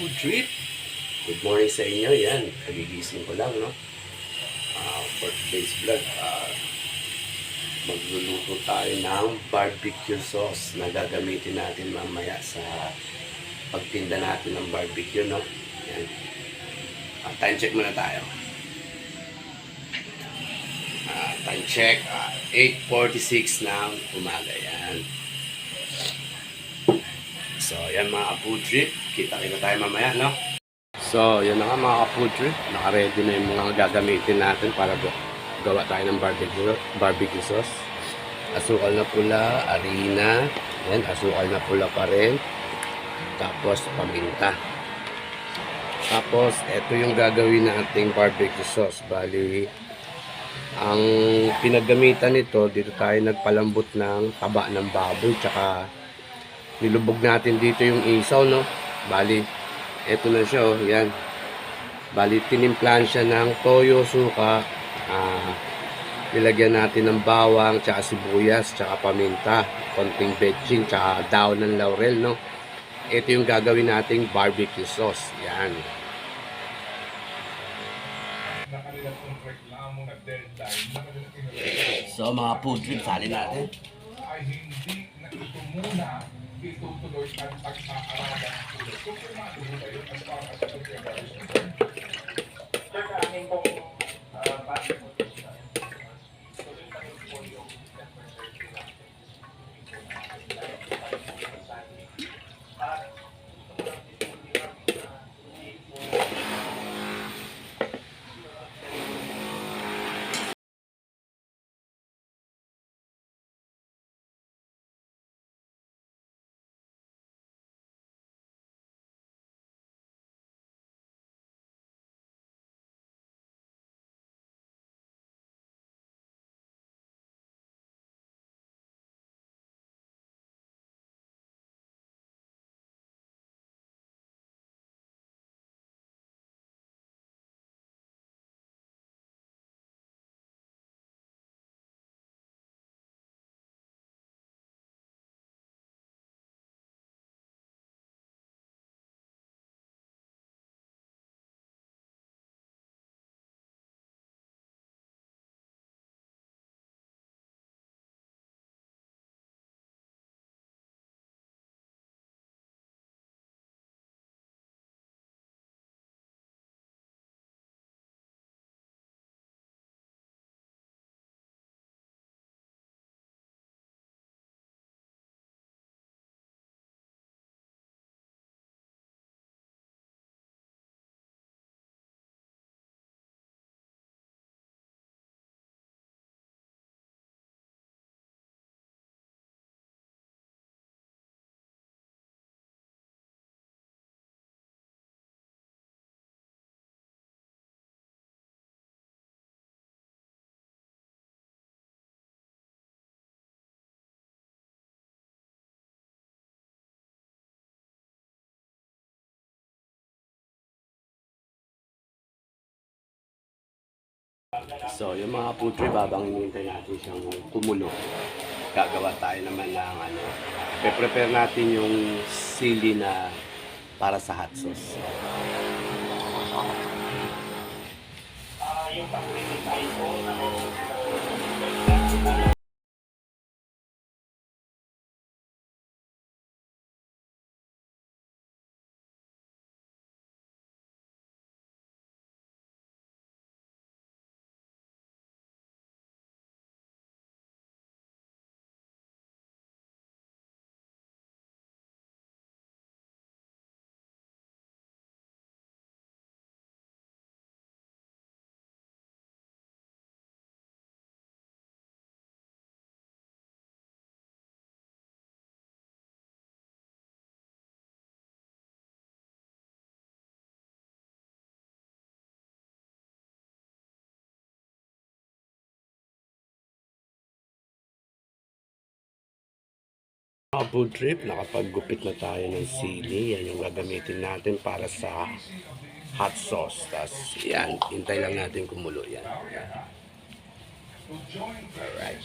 food trip. Good morning sa inyo. Yan, kagigising ko lang, no? Birthday vlog. Magluluto tayo ng barbecue sauce na gagamitin natin mamaya sa pagtinda natin ng barbecue, no? Yan. Time check muna tayo. Time check. 8:46 ng umaga. Yan. So, yan mga food trip. Kita-kita tayo mamaya, no? So, yan na nga mga food trip. Naka-ready na yung mga gagamitin natin para gawa tayo ng barbecue sauce. Asukal na pula, harina. Yan, asukal na pula pa rin. Tapos, paminta. Tapos, ito yung gagawin nating barbecue sauce. Bali, ang pinagamitan nito, dito tayo nagpalambot ng taba ng baboy. Tsaka, nilubog natin dito yung isaw, no? Bali, eto na siya, oh. Yan. Bali, tinimplahan siya ng toyo, suka. Nilagyan natin ng bawang, tsaka sibuyas, tsaka paminta. Konting betching, tsaka daon ng laurel, no? Ito yung gagawin nating barbecue sauce. Yan. So, mga food trip, salin natin. Ay hindi na ito muna itutuloy at pag-aaralan ulit. Kung kumado mo ba yun as far as the preparation? Sir, kaaming pong budget mo ito siya. Tuloy pa rin po yung 10% lang. So, yung mga food trip, habang hinihintay natin siyang kumulo, gagawa tayo naman ng prepare natin yung sili na para sa hot sauce. Yung pag-ibig po na Mga food trip, nakapaggupit na tayo ng sili. Yan yung gagamitin natin para sa hot sauce. Tapos, yan, hintay lang natin kumulo. Yan. Alright.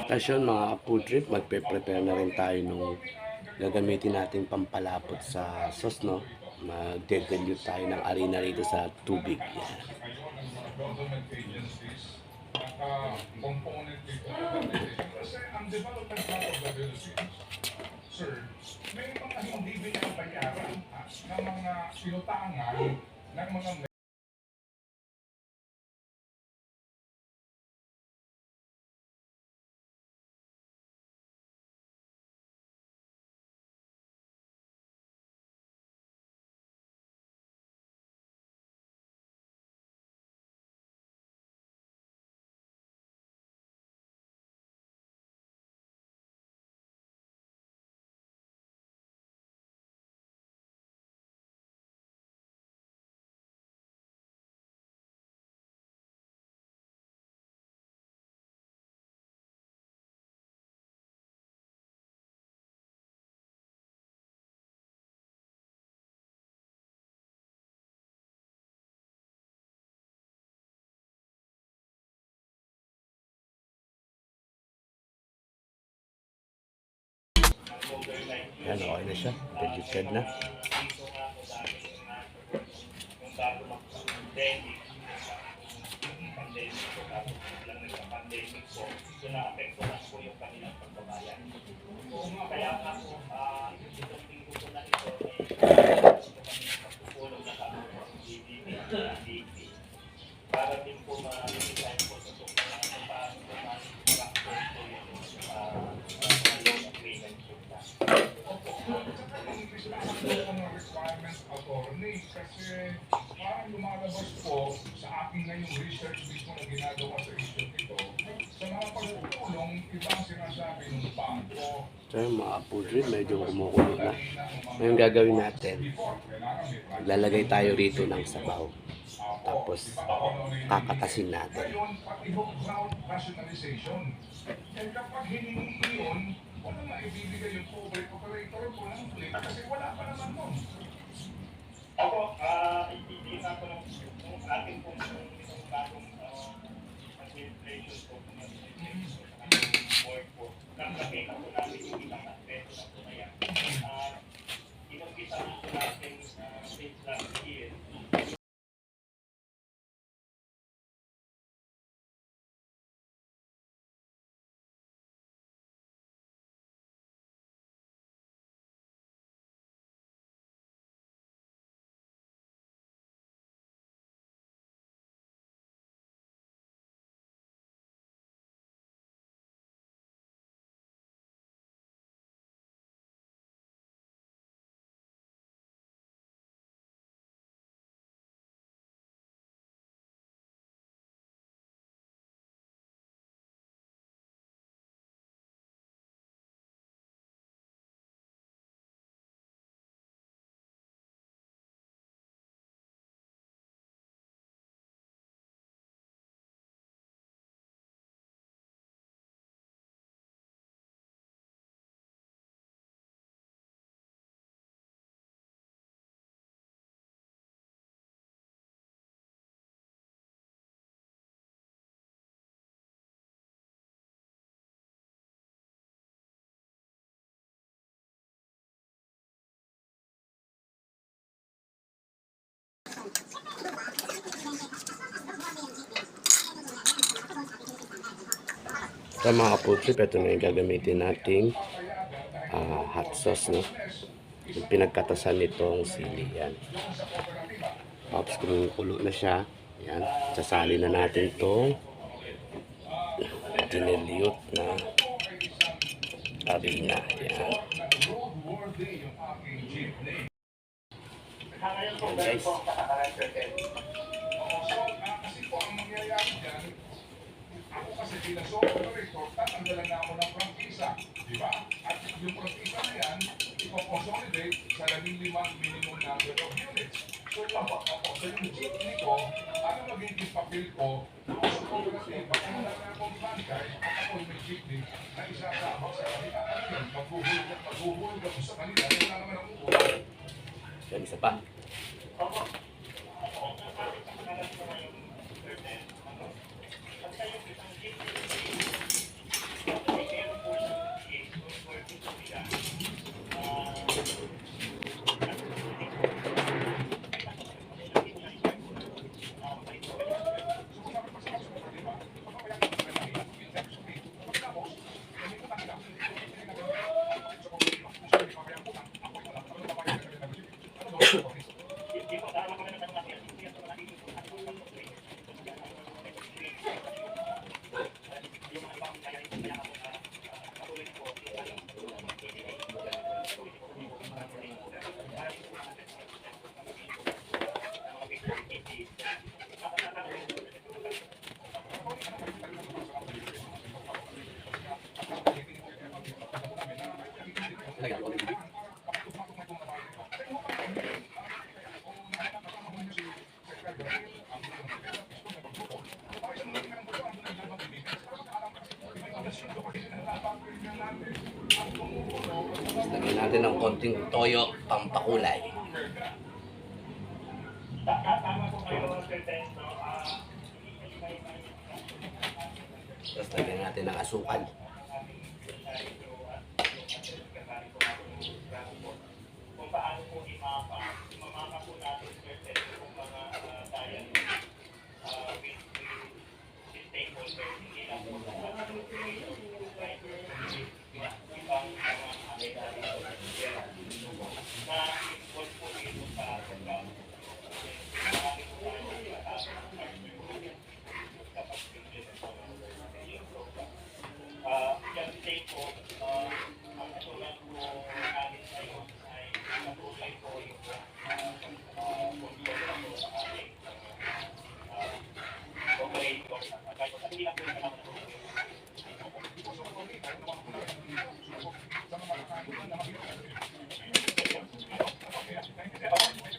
Tapos yun, mga food trip, magpe-prepare na rin tayo nung gagamitin natin pampalapot sa sauce, no? Magde-dilute tayo ng arena rito sa tubig. Yan. Government agencies component dito ng organization. Kasi ang development plan of the Philippines, sir, may mga hindi binabayaran ng mga sinutangan ng mga Yan, okay na siya. Diluted na. requirements attorney kasi parang lumalabas po sa aking ngayong research mismo na ginagawa sa issue ito sa mga pagpupulong ibang sinasabi ng bangko. So yung mga apple rin, medyo kumukulo na. Ngayon gagawin natin, lalagay tayo rito ng sabaw. Tapos, kakatasin natin. Ngayon, pati ho ground rationalization. And kapag hiningi iyon, wala nga ibibigay yung public operator po ng fleet kasi wala pa naman nun. Ako, ibibigyan ko ng ating pong itong bagong administration po ng board po. Nakakita po namin yung ilang aspecto na po na yan. Inumpisa po natin since last year. Sa mga apple chip, ito na yung gagamitin nating hot sauce, no? Yung pinagkatasan nitong sili, yan. Tapos kumukulo na siya, yan. Sasali na natin itong dinelute na harina, yan. Ngayon po, Yan, meron guys. po ang kaka-represent. Kasi po ang mangyayari dyan, ako kasi bilang sole operator, tatanggalan na ako ng prangkisa. Di ba? At yung prangkisa na yan, ipoconsolidate sa 15 minimum number of units. So, so yung jeepney ko, ano maging ipapil ko, ako sa cooperative, pag wala na akong bangkay, at ako may jeepney na isasabak sa kanila. Ano yun? Maghuhulog ako sa kanila, wala naman ang uuwi. Yan, isa pa. Lagyan natin ng konting toyo, pampakulay. Tama po kayo, Sir Ben, no? Tapos lagyan natin ng asukal. Kung paano po imamapa po natin, Sir Ben, yung mga diet with stakeholders, hindi lang po sa ibang na involve po dito sa yung state po, ang katulad po namin ngayon ay natuloy po yung control po sa ating operator. Kahit hindi lang po yung kailangan po.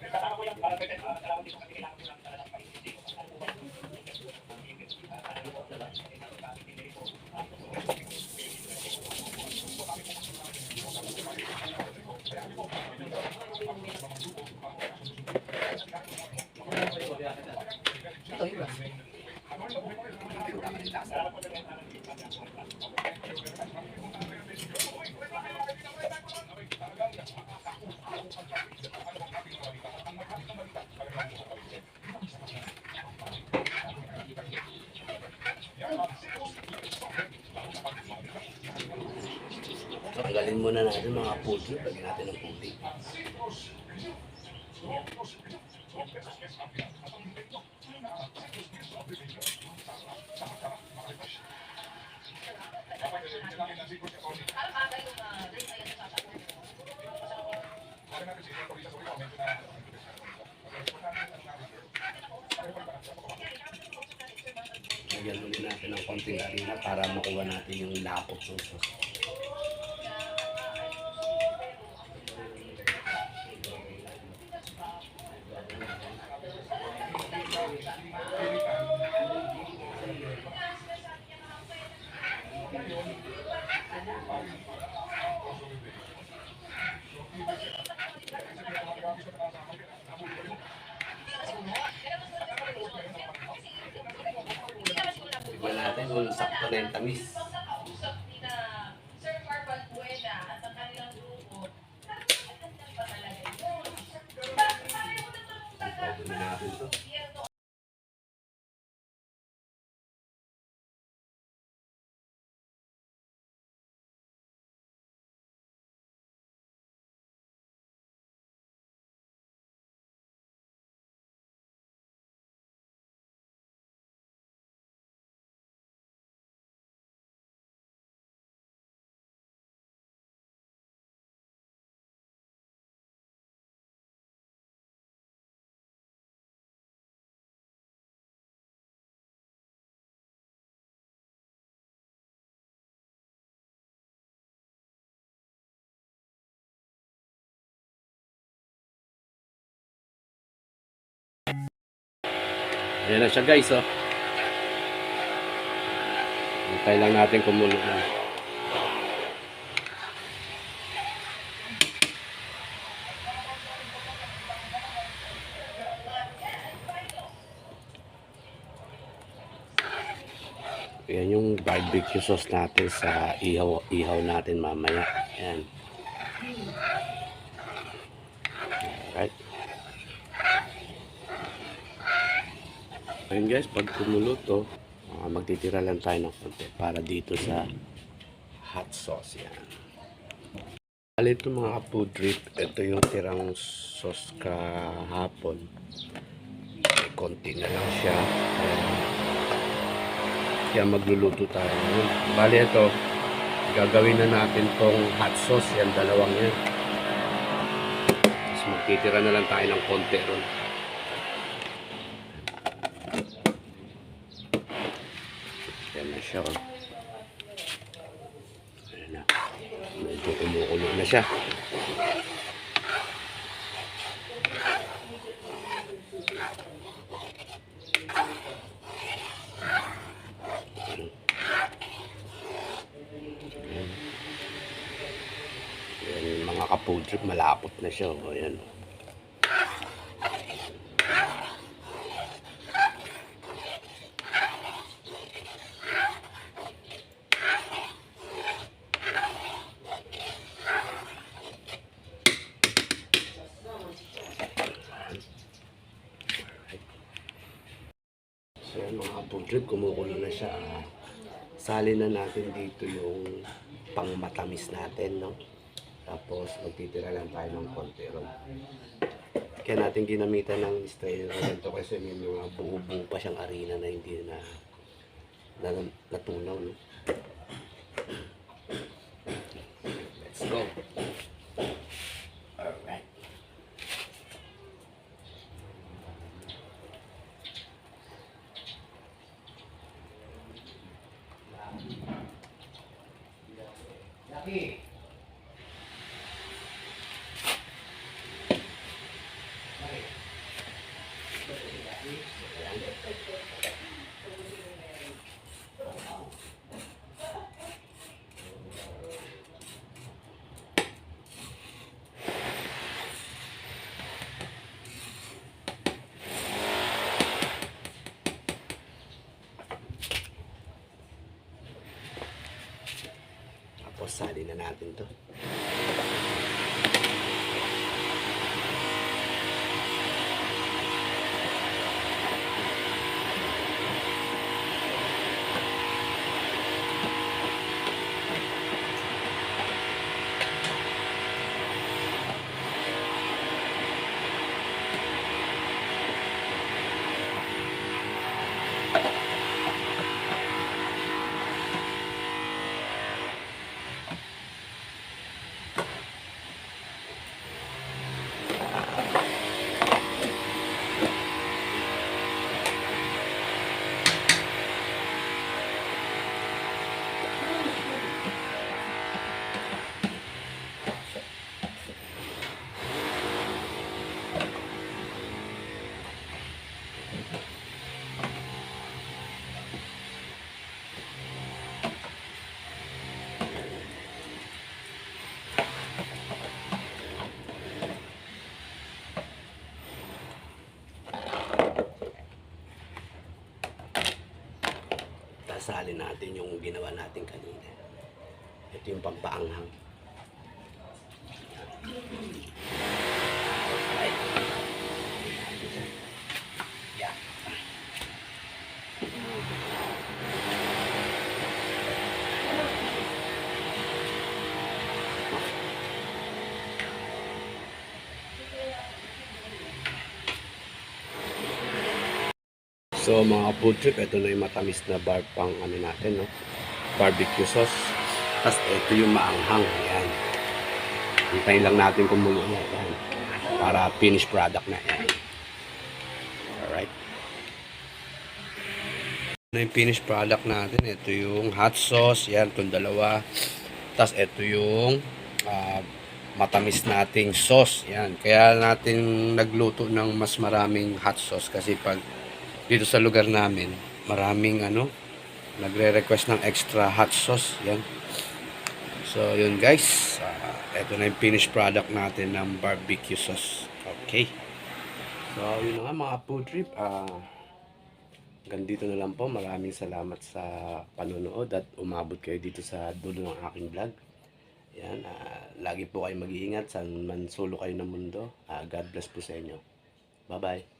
Kasama ko yung salamat dito kasi kailangan ko lang talagang paisipin ko kung ano po Tanggalin muna natin mga puti. Lagyan natin ng puti. Lagyan ulit natin ng konting harina para makuha natin yung lapot sauce. Tignan natin kung sakto na yung tamis. Sir Marval Buena at ang kanilang grupo. Pa talaga yun. Tignan natin ito. Ayan na siya guys, oh. Hintay lang natin kumulo na. Ayan yung barbecue sauce natin sa ihaw natin mamaya. Ayan. Alright. Ayan guys, pag kumulo to, magtitira lang tayo ng konti para dito sa hot sauce. Yan. Bali ito mga food trip, ito yung tirang sauce kahapon. May konti na lang siya. Kaya magluluto tayo ngayon. Bali ito, gagawin na natin tong hot sauce. Yan, dalawang yan. Tapos magtitira na lang tayo ng konti ron. Yan na siya. Ayan na. Medyo kumukulo na siya. Yan mga mga ka-food trip, malapot na siya. O, ayan. So, yan, mga ka-food trip, kumukulo na siya. Sali na natin dito yung pangmatamis natin, no? Tapos, magtitira lang tayo ng konti ron. Kaya natin ginamitan ng strainer na ganito kasi may mga buo-buo pa siyang arena na hindi na natunaw, no? Let's go! Alright. Laki! Tapos sali na natin to. Sasalin natin yung ginawa natin kanina. Ito yung pampaanghang. Right. Yeah. So mga food trip, ito na yung matamis na pang ano natin, no? Barbecue sauce. Tapos ito yung maanghang. Yan. Hintayin lang natin kumulo. Yan. Para finished product na. Yan. Alright. Ito yung finished product natin. Ito yung hot sauce. Yan, itong dalawa. Tapos ito yung matamis nating sauce. Yan. Kaya natin nagluto ng mas maraming hot sauce kasi pag dito sa lugar namin, maraming nagre-request ng extra hot sauce. Yan. So, yun guys. Ito na yung finished product natin ng barbecue sauce. Okay. So, yun na nga mga food trip. Hanggang dito na lang po. Maraming salamat sa panonood at umabot kayo dito sa dulo ng aking vlog. Yan. Lagi po kayo mag-iingat saan man sulok kayo ng mundo. God bless po sa inyo. Bye-bye.